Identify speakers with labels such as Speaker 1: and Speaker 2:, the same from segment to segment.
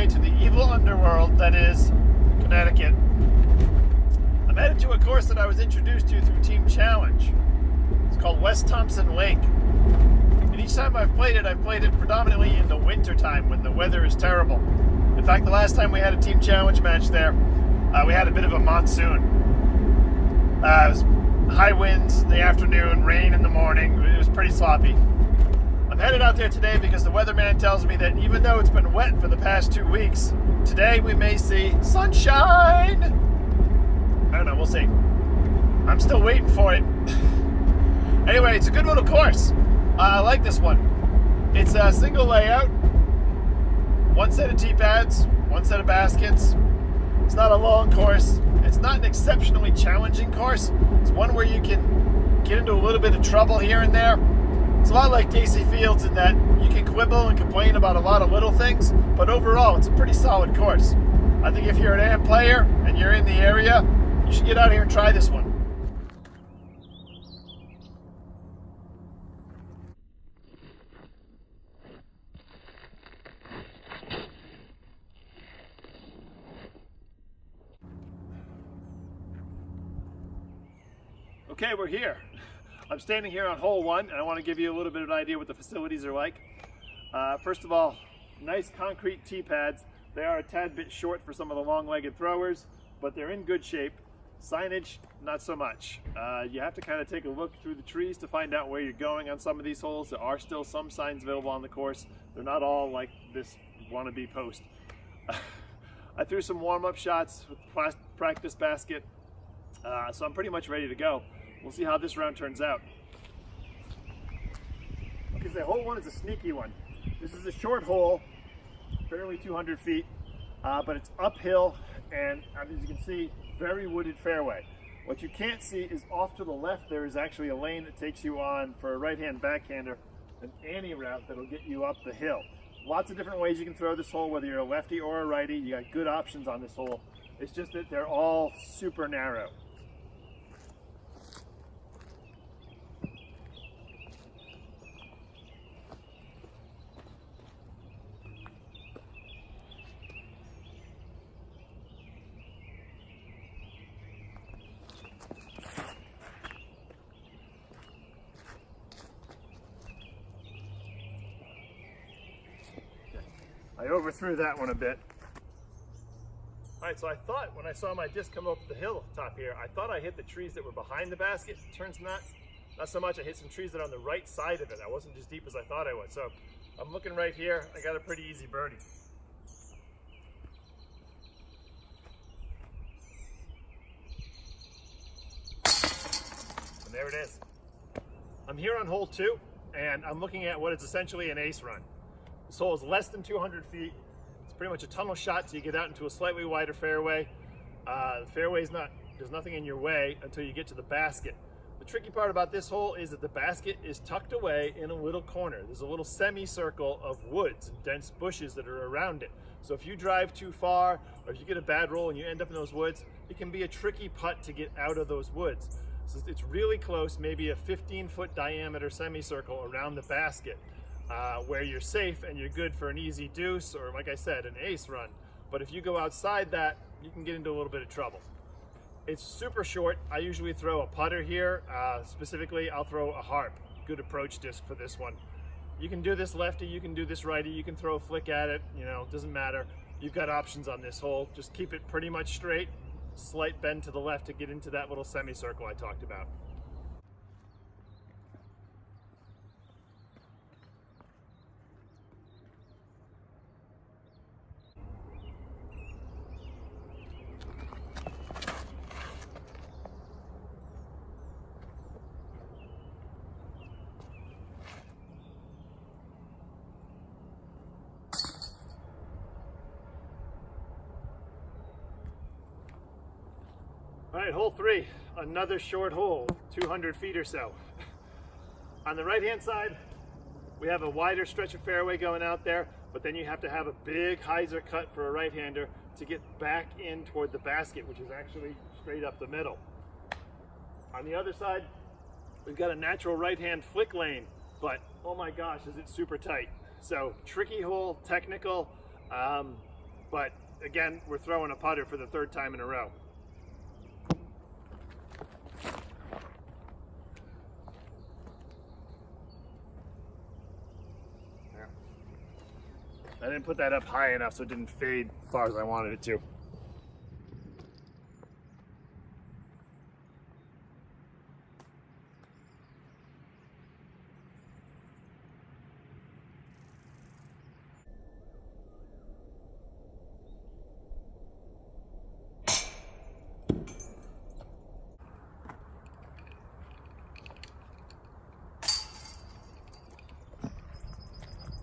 Speaker 1: way to the evil underworld that is Connecticut. I'm headed to a course that I was introduced to through Team Challenge. It's called West Thompson Lake. And each time I've played it predominantly in the winter time when the weather is terrible. In fact, the last time we had a Team Challenge match there, we had a bit of a monsoon. It was high winds in the afternoon, rain in the morning. It was pretty sloppy. I'm headed out there today because the weatherman tells me that even though it's been wet for the past 2 weeks, today we may see sunshine. I don't know, we'll see. I'm still waiting for it. Anyway, it's a good little course. I like this one. It's a single layout, one set of tee pads, one set of baskets. It's not a long course. It's not an exceptionally challenging course. It's one where you can get into a little bit of trouble here and there. It's a lot like Casey Fields in that you can quibble and complain about a lot of little things, but overall it's a pretty solid course. I think if you're an AM player and you're in the area, you should get out here and try this one. Okay, we're here. I'm standing here on hole 1, and I want to give you a little bit of an idea what the facilities are like. First of all, nice concrete tee pads. They are a tad bit short for some of the long-legged throwers, but they're in good shape. Signage, not so much. You have to kind of take a look through the trees to find out where you're going on some of these holes. There are still some signs available on the course. They're not all like this wannabe post. I threw some warm-up shots with the practice basket, so I'm pretty much ready to go. We'll see how this round turns out. Okay, so hole 1 is a sneaky one. This is a short hole, barely 200 feet, but it's uphill, and as you can see, very wooded fairway. What you can't see is off to the left, there is actually a lane that takes you on, for a right-hand backhander, an Annie route that'll get you up the hill. Lots of different ways you can throw this hole, whether you're a lefty or a righty. You got good options on this hole. It's just that they're all super narrow. I overthrew that one a bit. All right, so I thought when I saw my disc come up the hill top here, I thought I hit the trees that were behind the basket. Turns not so much. I hit some trees that are on the right side of it. I wasn't as deep as I thought I was. So I'm looking right here. I got a pretty easy birdie. And there it is. I'm here on hole 2, and I'm looking at what is essentially an ace run. This hole is less than 200 feet. It's pretty much a tunnel shot till you get out into a slightly wider fairway. The fairway's there's nothing in your way until you get to the basket. The tricky part about this hole is that the basket is tucked away in a little corner. There's a little semicircle of woods and dense bushes that are around it. So if you drive too far, or if you get a bad roll and you end up in those woods, it can be a tricky putt to get out of those woods. So it's really close, maybe a 15-foot diameter semicircle around the basket. Where you're safe and you're good for an easy deuce, or like I said, an ace run. But if you go outside that, you can get into a little bit of trouble. It's super short. I usually throw a putter here. Specifically, I'll throw a harp. Good approach disc for this one. You can do this lefty, you can do this righty, you can throw a flick at it, doesn't matter. You've got options on this hole. Just keep it pretty much straight. Slight bend to the left to get into that little semicircle I talked about. All right, hole 3, another short hole, 200 feet or so. On the right-hand side, we have a wider stretch of fairway going out there, but then you have to have a big hyzer cut for a right-hander to get back in toward the basket, which is actually straight up the middle. On the other side, we've got a natural right-hand flick lane, but oh my gosh, is it super tight. So tricky hole, technical. But again, we're throwing a putter for the third time in a row. There. I didn't put that up high enough so it didn't fade as far as I wanted it to.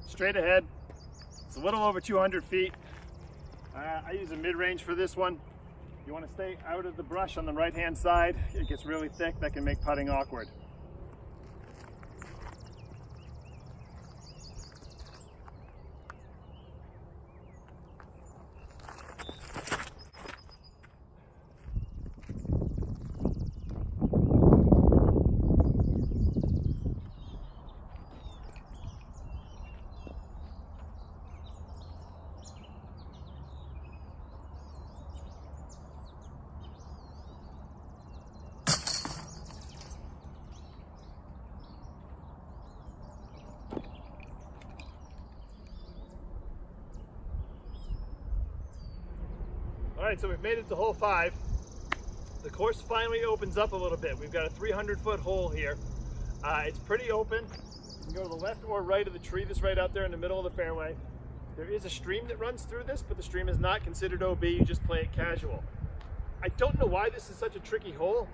Speaker 1: Straight ahead. It's a little over 200 feet. I use a mid-range for this one. You want to stay out of the brush on the right-hand side. It gets really thick. That can make putting awkward. All right, so we've made it to hole 5. The course finally opens up a little bit. We've got a 300-foot hole here. It's pretty open. You can go to the left or right of the tree that's right out there in the middle of the fairway. There is a stream that runs through this, but the stream is not considered OB. You just play it casual. I don't know why this is such a tricky hole.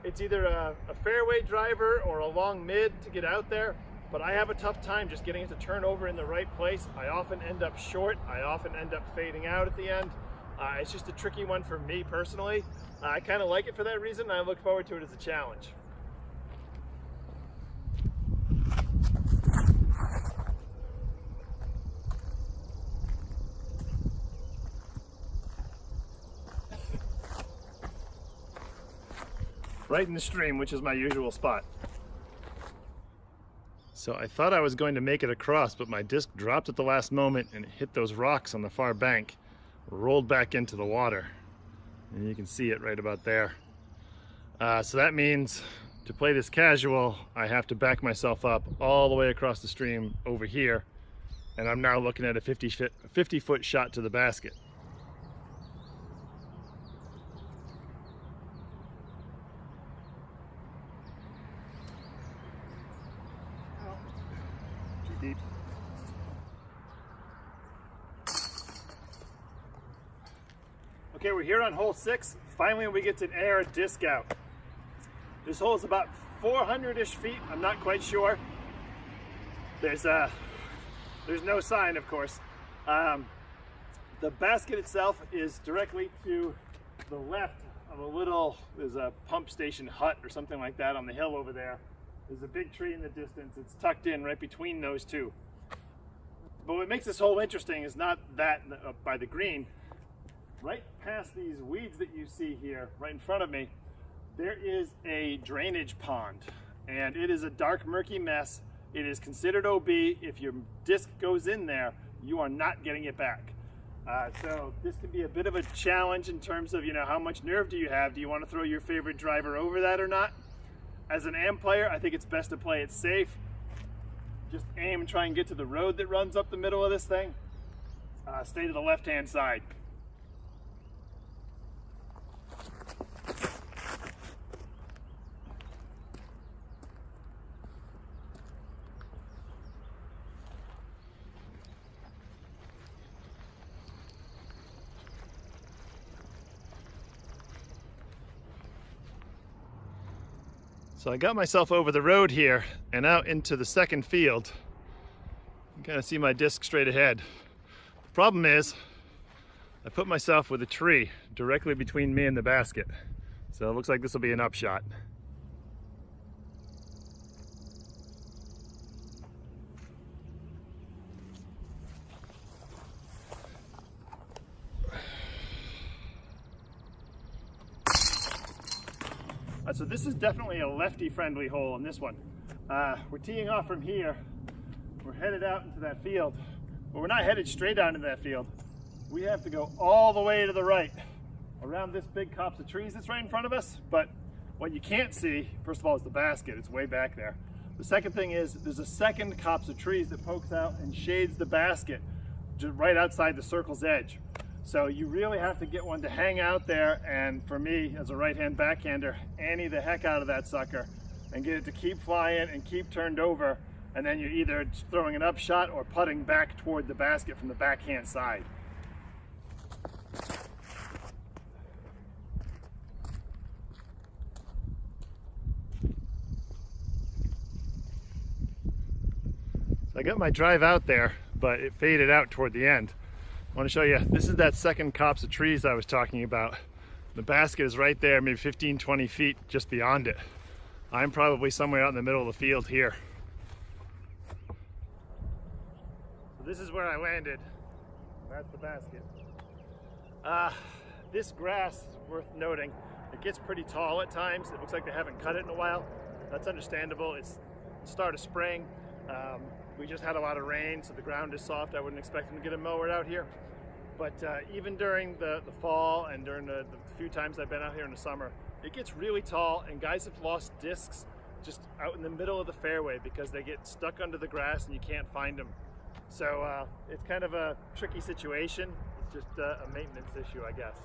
Speaker 1: It's either a fairway driver or a long mid to get out there, but I have a tough time just getting it to turn over in the right place. I often end up short. I often end up fading out at the end. It's just a tricky one for me personally. I kind of like it for that reason, and I look forward to it as a challenge. Right in the stream, which is my usual spot. So I thought I was going to make it across, but my disc dropped at the last moment and it hit those rocks on the far bank. Rolled back into the water, and you can see it right about there. So that means to play this casual, I have to back myself up all the way across the stream over here, and I'm now looking at a 50-foot shot to the basket. Too deep. Okay, we're here on hole 6. Finally, we get to air a disc out. This hole is about 400-ish feet. I'm not quite sure. There's no sign, of course. The basket itself is directly to the left of a little, there's a pump station hut or something like that on the hill over there. There's a big tree in the distance. It's tucked in right between those two. But what makes this hole interesting is not that by the green. Right past these weeds that you see here, right in front of me, there is a drainage pond, and it is a dark, murky mess. It is considered OB. If your disc goes in there, you are not getting it back. So this can be a bit of a challenge in terms of, how much nerve do you have? Do you want to throw your favorite driver over that or not? As an AM player, I think it's best to play it safe. Just aim and try and get to the road that runs up the middle of this thing. Stay to the left-hand side. So I got myself over the road here and out into the second field. You can kind of see my disc straight ahead. The problem is I put myself with a tree directly between me and the basket. So it looks like this will be an upshot. So this is definitely a lefty-friendly hole in this one. We're teeing off from here. We're headed out into that field. But we're not headed straight out into that field. we have to go all the way to the right around this big copse of trees that's right in front of us. But what you can't see, first of all, is the basket. It's way back there. The second thing is there's a second copse of trees that pokes out and shades the basket just right outside the circle's edge. So you really have to get one to hang out there, and for me, as a right-hand backhander, ante the heck out of that sucker and get it to keep flying and keep turned over, and then you're either throwing an upshot or putting back toward the basket from the backhand side. So I got my drive out there, but it faded out toward the end. I want to show you, this is that second copse of trees I was talking about. The basket is right there, maybe 15, 20 feet just beyond it. I'm probably somewhere out in the middle of the field here. So this is where I landed. That's the basket. This grass is worth noting. It gets pretty tall at times. It looks like they haven't cut it in a while. That's understandable. It's the start of spring. We just had a lot of rain, so the ground is soft. I wouldn't expect them to get a mower out here. But even during the fall and during the few times I've been out here in the summer, it gets really tall, and guys have lost discs just out in the middle of the fairway because they get stuck under the grass and you can't find them. So it's kind of a tricky situation. It's just a maintenance issue, I guess.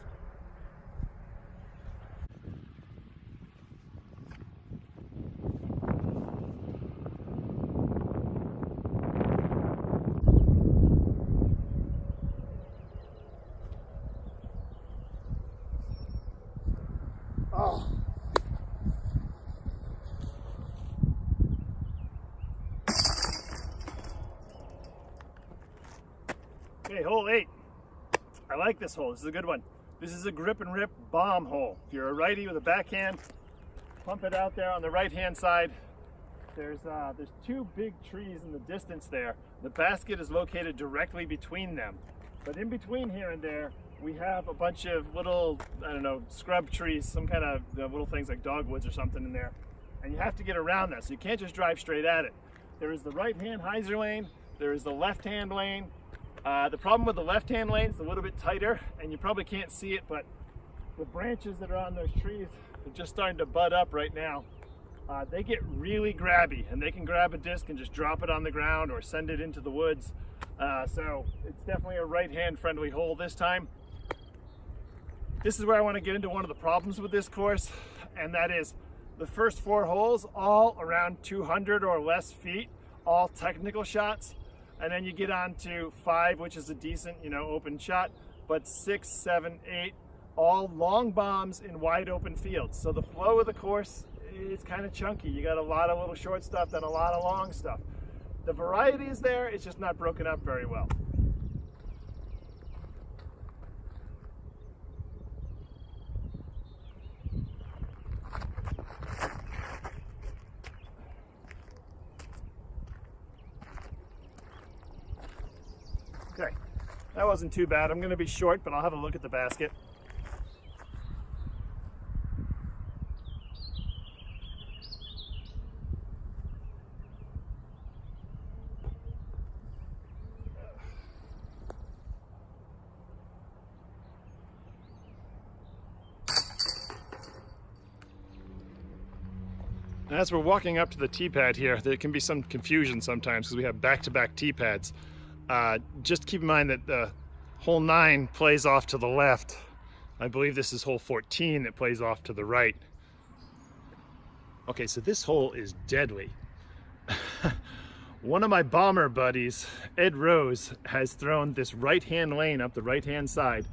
Speaker 1: Okay, hole 8. I like this hole. This is a good one. This is a grip and rip bomb hole. If you're a righty with a backhand, pump it out there on the right-hand side. There's two big trees in the distance there. The basket is located directly between them. But in between here and there, we have a bunch of little, I don't know, scrub trees, some kind of little things like dogwoods or something in there. And you have to get around that, so you can't just drive straight at it. There is the right-hand hyzer lane. There is the left-hand lane. The problem with the left-hand lane is a little bit tighter, and you probably can't see it, but the branches that are on those trees are just starting to bud up right now. They get really grabby, and they can grab a disc and just drop it on the ground or send it into the woods. So it's definitely a right-hand friendly hole this time. This is where I want to get into one of the problems with this course, and that is the first 4 holes, all around 200 or less feet, all technical shots. And then you get on to 5, which is a decent, open shot, but 6, 7, 8, all long bombs in wide open fields. So the flow of the course is kind of chunky. You got a lot of little short stuff and a lot of long stuff. The variety is there, it's just not broken up very well. Okay, that wasn't too bad. I'm going to be short, but I'll have a look at the basket. As we're walking up to the tee pad here, there can be some confusion sometimes because we have back-to-back tee pads. Just keep in mind that the hole 9 plays off to the left. I believe this is hole 14 that plays off to the right. Okay, so this hole is deadly. One of my bomber buddies, Ed Rose, has thrown this right-hand lane up the right-hand side,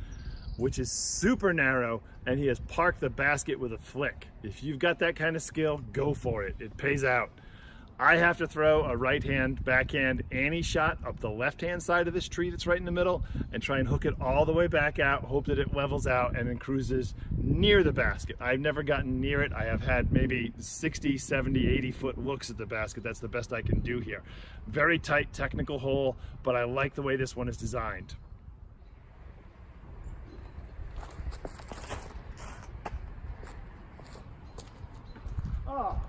Speaker 1: which is super narrow, and he has parked the basket with a flick. If you've got that kind of skill, go for it. It pays out. I have to throw a right-hand backhand ante shot up the left-hand side of this tree that's right in the middle and try and hook it all the way back out, hope that it levels out and then cruises near the basket. I've never gotten near it. I have had maybe 60, 70, 80 foot looks at the basket. That's the best I can do here. Very tight technical hole, but I like the way this one is designed. Oh.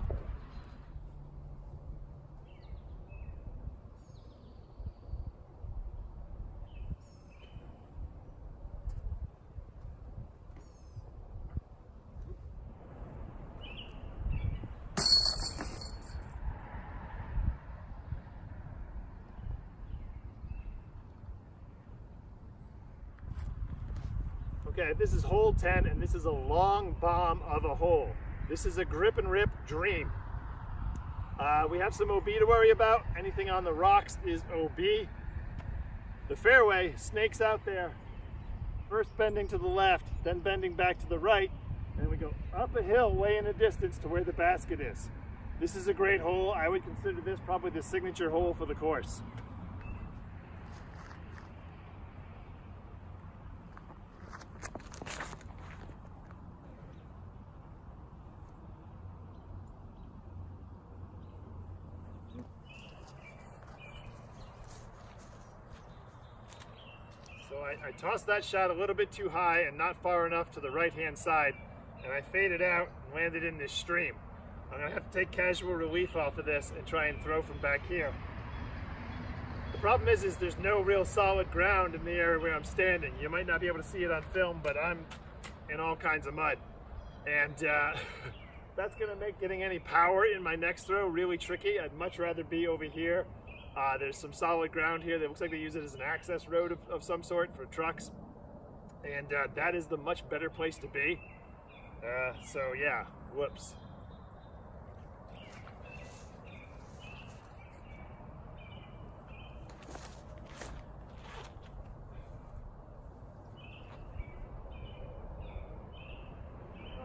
Speaker 1: Okay, this is hole 10, and this is a long bomb of a hole. This is a grip and rip dream. We have some OB to worry about. Anything on the rocks is OB. The fairway snakes out there, first bending to the left, then bending back to the right, and we go up a hill way in the distance to where the basket is. This is a great hole. I would consider this probably the signature hole for the course. So I tossed that shot a little bit too high and not far enough to the right-hand side, and I faded out and landed in this stream. I'm gonna have to take casual relief off of this and try and throw from back here. The problem is there's no real solid ground in the area where I'm standing. You might not be able to see it on film, but I'm in all kinds of mud. And that's gonna make getting any power in my next throw really tricky. I'd much rather be over here. There's some solid ground here that looks like they use it as an access road of some sort for trucks. And that is the much better place to be. So yeah, whoops.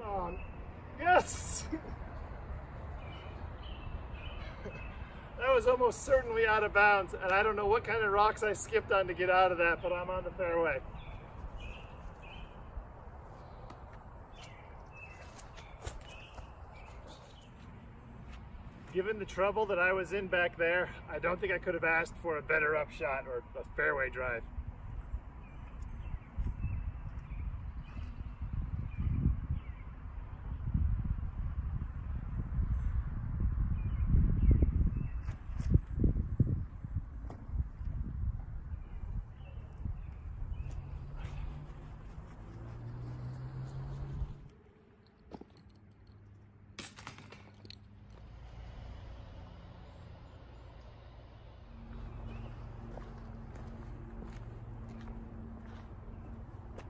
Speaker 1: Oh, yes! That was almost certainly out of bounds, and I don't know what kind of rocks I skipped on to get out of that, but I'm on the fairway. Given the trouble that I was in back there, I don't think I could have asked for a better upshot or a fairway drive.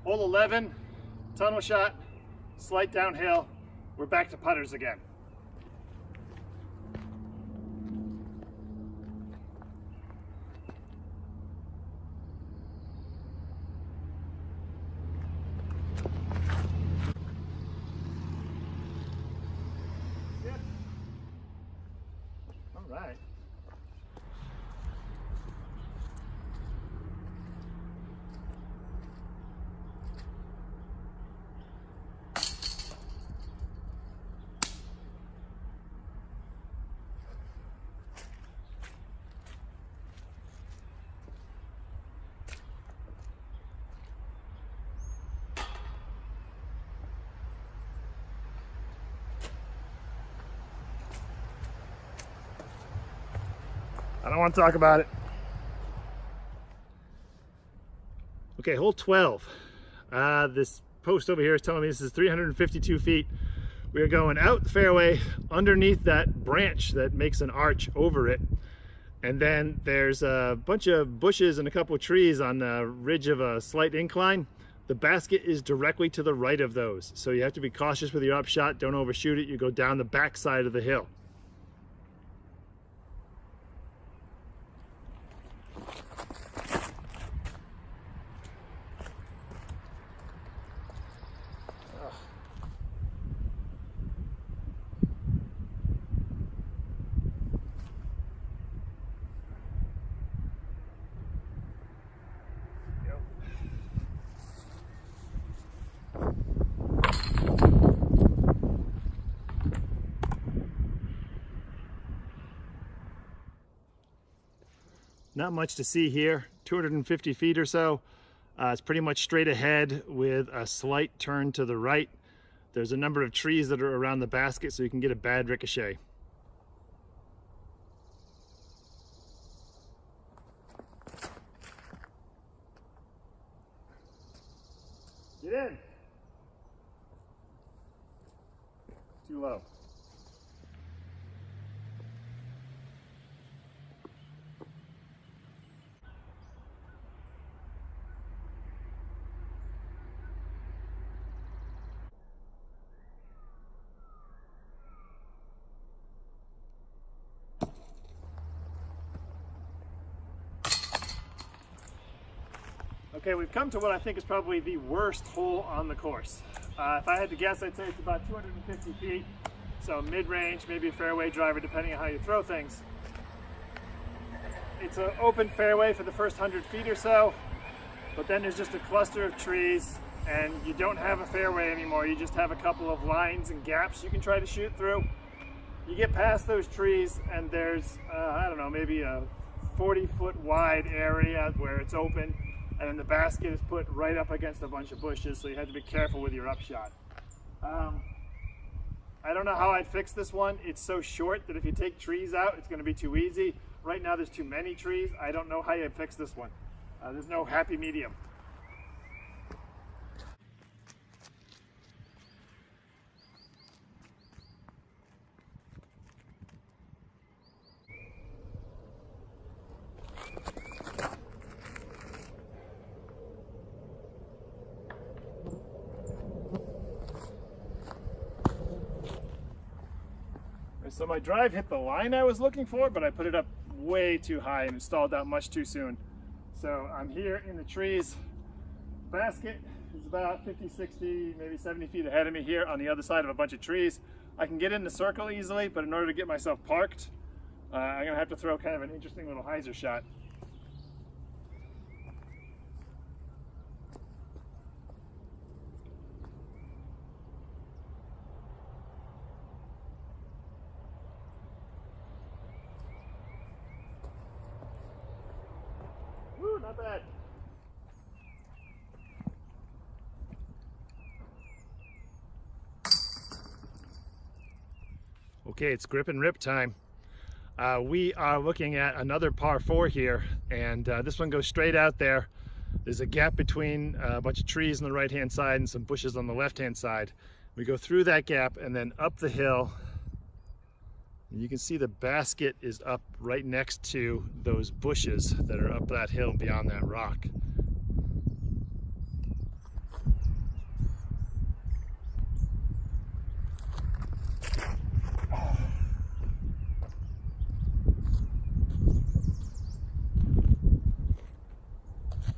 Speaker 1: Hole 11, tunnel shot, slight downhill. We're back to putters again. Yep. All right. I don't want to talk about it. Okay, hole 12. This post over here is telling me this is 352 feet. We are going out the fairway underneath that branch that makes an arch over it. And then there's a bunch of bushes and a couple of trees on the ridge of a slight incline. The basket is directly to the right of those. So you have to be cautious with your upshot. Don't overshoot it. You go down the back side of the hill. Not much to see here, 250 feet or so. It's pretty much straight ahead with a slight turn to the right. There's a number of trees that are around the basket, so you can get a bad ricochet. Get in. Too low. Okay, we've come to what I think is probably the worst hole on the course. If I had to guess, I'd say it's about 250 feet. So mid-range, maybe a fairway driver, depending on how you throw things. It's an open fairway for the first 100 feet or so, but then there's just a cluster of trees and you don't have a fairway anymore. You just have a couple of lines and gaps you can try to shoot through. You get past those trees and there's, I don't know, maybe a 40-foot wide area where it's open, and then the basket is put right up against a bunch of bushes, so you have to be careful with your upshot. I don't know how I'd fix this one. It's so short that if you take trees out, it's going to be too easy. Right now there's too many trees. I don't know how you'd fix this one. There's no happy medium. So my drive hit the line I was looking for, but I put it up way too high and installed out much too soon. So I'm here in the trees. Basket is about 50, 60, maybe 70 feet ahead of me here on the other side of a bunch of trees. I can get in the circle easily, but in order to get myself parked, I'm gonna have to throw kind of an interesting little hyzer shot. Woo, not bad. Okay, it's grip and rip time. We are looking at another par 4 here, and this one goes straight out there. There's a gap between a bunch of trees on the right hand side and some bushes on the left hand side. We go through that gap and then up the hill. And you can see the basket is up right next to those bushes that are up that hill beyond that rock.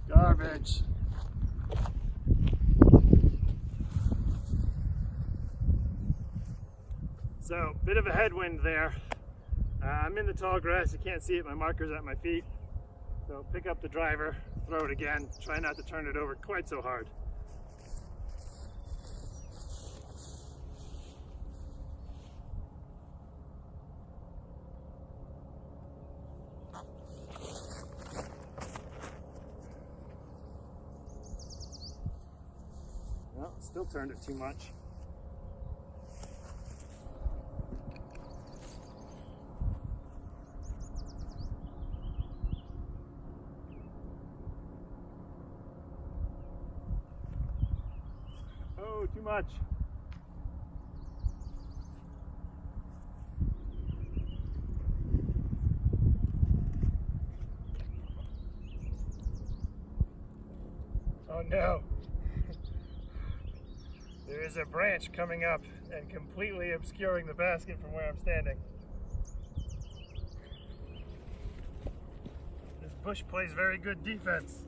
Speaker 1: Garbage. So, bit of a headwind there. I'm in the tall grass, you can't see it, my marker's at my feet. So pick up the driver, throw it again, try not to turn it over quite so hard. Well, still turned it too much. Oh, too much. Oh no. There is a branch coming up and completely obscuring the basket from where I'm standing. This bush plays very good defense.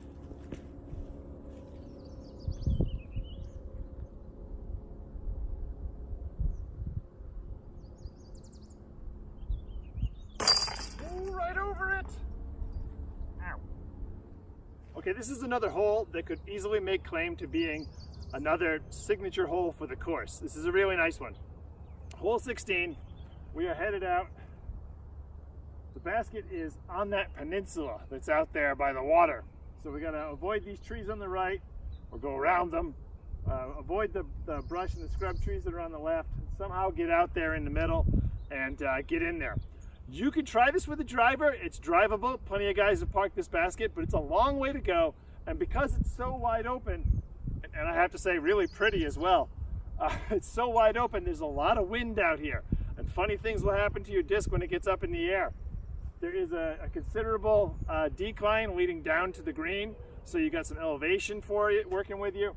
Speaker 1: Ooh, right over it. Ow. Okay, this is another hole that could easily make claim to being another signature hole for the course. This is a really nice one. Hole 16, we are headed out. The basket is on that peninsula that's out there by the water. So we gotta avoid these trees on the right, or go around them, avoid the brush and the scrub trees that are on the left, somehow get out there in the middle and get in there. You could try this with a driver, it's drivable. Plenty of guys have parked this basket, but it's a long way to go. And because it's so wide open, and I have to say really pretty as well. It's so wide open, there's a lot of wind out here. And funny things will happen to your disc when it gets up in the air. There is a considerable decline leading down to the green, so you got some elevation for it working with you.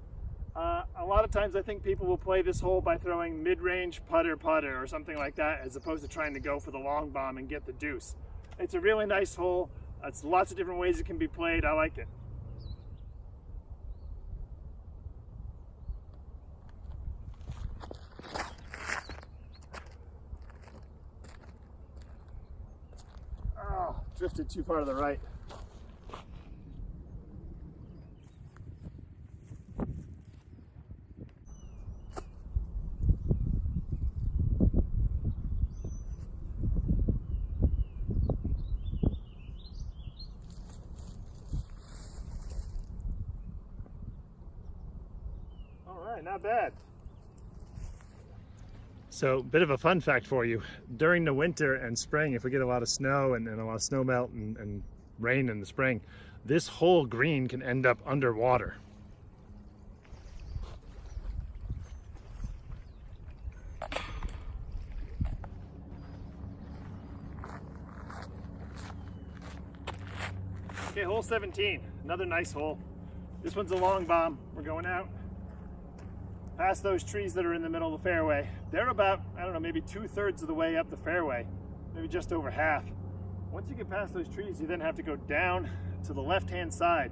Speaker 1: A lot of times I think people will play this hole by throwing mid-range putter or something like that, as opposed to trying to go for the long bomb and get the deuce. It's a really nice hole. It's lots of different ways it can be played. I like it. drifted too far to the right. All right, not bad. So, a bit of a fun fact for you. During the winter and spring, if we get a lot of snow and a lot of snow melt and rain in the spring, this whole green can end up underwater. Okay, hole 17, another nice hole. This one's a long bomb. We're going out past those trees that are in the middle of the fairway. They're about, I don't know, maybe 2/3 of the way up the fairway, maybe just over half. Once you get past those trees, you then have to go down to the left-hand side,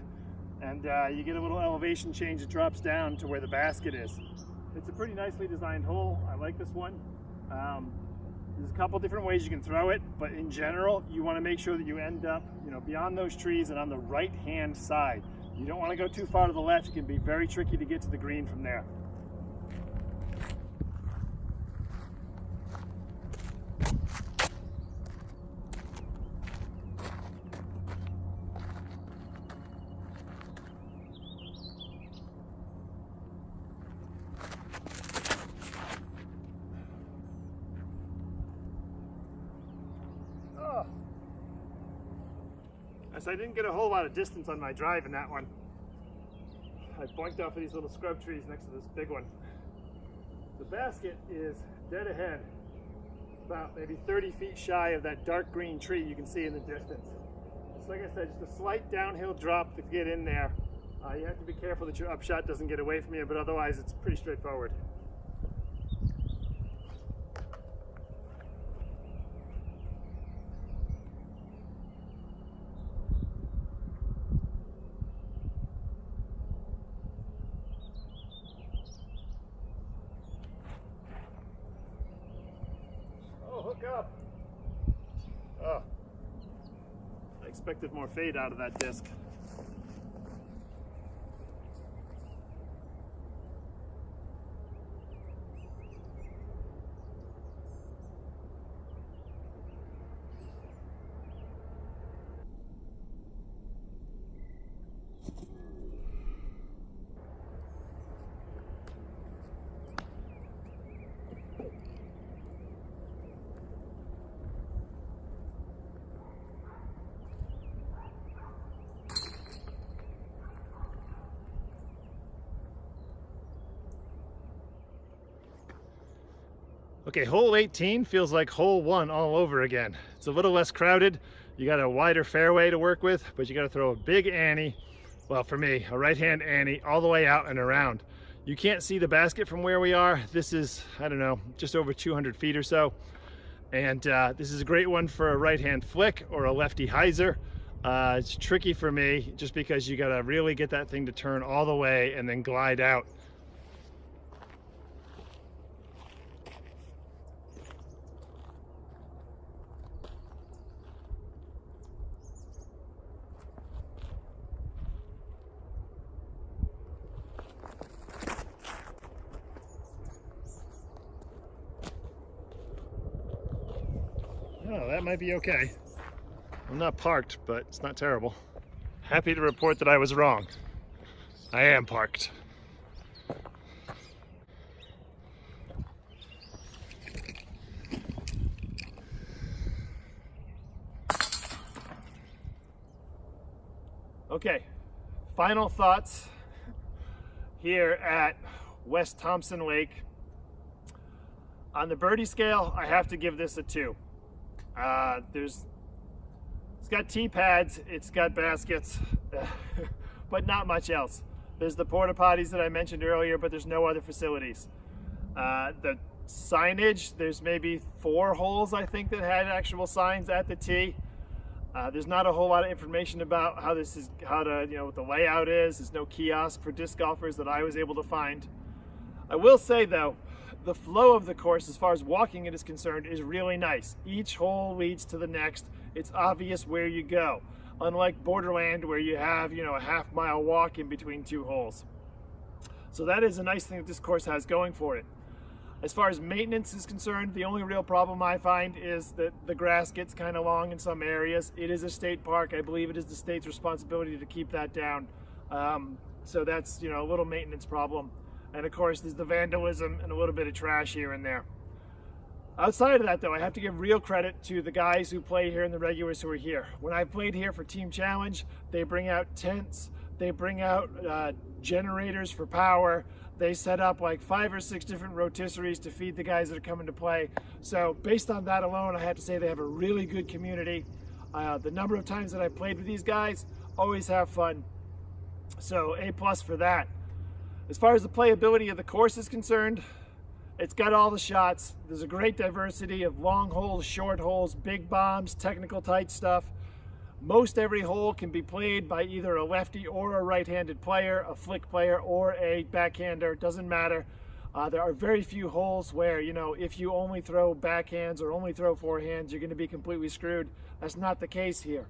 Speaker 1: and you get a little elevation change. It drops down to where the basket is. It's a pretty nicely designed hole. I like this one. There's a couple different ways you can throw it, but in general, you want to make sure that you end up, beyond those trees and on the right-hand side. You don't want to go too far to the left. It can be very tricky to get to the green from there. So I didn't get a whole lot of distance on my drive in that one. I boinked off of these little scrub trees next to this big one. The basket is dead ahead, about maybe 30 feet shy of that dark green tree you can see in the distance. Just like I said, just a slight downhill drop to get in there. You have to be careful that your upshot doesn't get away from you, but otherwise it's pretty straightforward. Hook up. Oh, I expected more fade out of that disc. Okay, hole 18 feels like hole 1 all over again. It's a little less crowded. You got a wider fairway to work with, but you got to throw a big ante. Well, for me, a right-hand ante all the way out and around. You can't see the basket from where we are. This is, I don't know, just over 200 feet or so. And this is a great one for a right-hand flick or a lefty hyzer. It's tricky for me just because you got to really get that thing to turn all the way and then glide out. Oh, that might be okay. I'm not parked, but it's not terrible. Happy to report that I was wrong. I am parked. Okay, final thoughts here at West Thompson Lake. On the birdie scale, I have to give this a 2. It's got tee pads, it's got baskets, but not much else. There's the porta potties that I mentioned earlier, but there's no other facilities. The signage, there's maybe 4 holes I think that had actual signs at the tee. There's not a whole lot of information about how what the layout is. There's no kiosk for disc golfers that I was able to find. I will say though, the flow of the course as far as walking it is concerned is really nice. Each hole leads to the next. It's obvious where you go, unlike Borderland where you have, a half-mile walk in between two holes. So that is a nice thing that this course has going for it. As far as maintenance is concerned, the only real problem I find is that the grass gets kind of long in some areas. It is a state park. I believe it is the state's responsibility to keep that down. So that's, a little maintenance problem. And of course, there's the vandalism and a little bit of trash here and there. Outside of that, though, I have to give real credit to the guys who play here and the regulars who are here. When I played here for Team Challenge, they bring out tents, they bring out generators for power. They set up like 5 or 6 different rotisseries to feed the guys that are coming to play. So based on that alone, I have to say they have a really good community. The number of times that I played with these guys, always have fun. So A+ for that. As far as the playability of the course is concerned, it's got all the shots. There's a great diversity of long holes, short holes, big bombs, technical tight stuff. Most every hole can be played by either a lefty or a right-handed player, a flick player or a backhander, doesn't matter. There are very few holes where, if you only throw backhands or only throw forehands, you're going to be completely screwed. That's not the case here.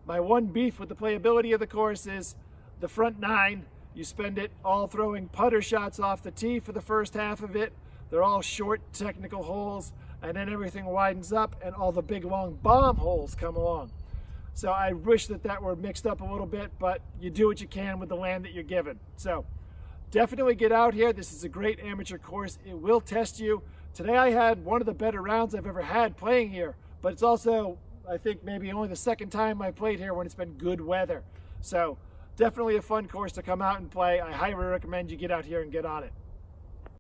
Speaker 1: My one beef with the playability of the course is the front 9. You spend it all throwing putter shots off the tee for the first half of it. They're all short technical holes, and then everything widens up and all the big long bomb holes come along. So I wish that were mixed up a little bit, but you do what you can with the land that you're given. So definitely get out here. This is a great amateur course. It will test you. Today I had one of the better rounds I've ever had playing here, but it's also, I think, maybe only the second time I played here when it's been good weather. So definitely a fun course to come out and play. I highly recommend you get out here and get on it.